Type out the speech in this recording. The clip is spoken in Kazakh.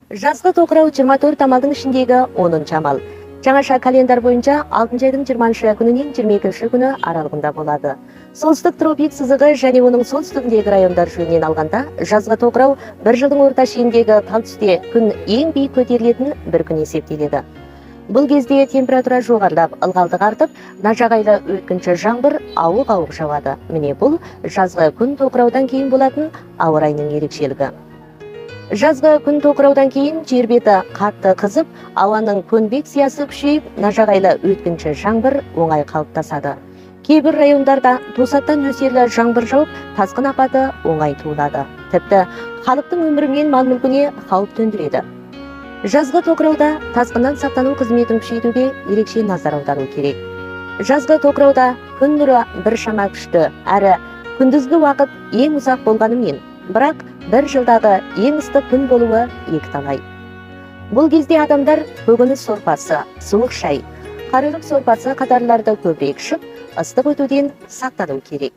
Жазғы тоқырау 24 амалдың ішіндегі 10 амал. Жаңаша календар бойынша 6 айдың 20 күнінен 22 күні аралығында болады. Солтүстік тропик сызығы және оның солтүстігіндегі райондар жөнінен алғанда, жазғы тоқырау бір жылдың орта шеніндегі тал түсте күн ең биік көтерілетін бір күн есептеледі. Бұл кезде температура жоғарылап, ылғалдық артып, нажағайлы өткінші жаңбыр ауық-ауық жауады. Міне бұл жазғы күн тоқыраудан кейін болатын ауа райының ерекшелігі. Жазғы күн тоқыраудан кейін жер беті қатты қызып, ауаның конвекциясы күшейіп, нажағайлы өткінші жаңбыр оңай қалыптасады. Кейбір райондарда тосаттан нөсерлі жаңбыр жауып, тасқын апаты оңай туындады. Тіпті халықтың өмірі мен мал-мүлкіне қауіп төндіреді. Жазғы тоқырауда тасқыннан сақтану қызметін күшейтуге ерекше назар аудару керек. Жазғы тоқырауда күн нұры біршама күшті, әрі күндізгі уақыт ең ұзақ болғанымен, бірақ бір жылдағы ең ыстық күн болуы екіталай. Бұл кезде адамдар көкөніс сорпасы, суық шай, қарақұм сорпасы қатарларды көбірек ішіп, ыстық өтуден сақтану керек.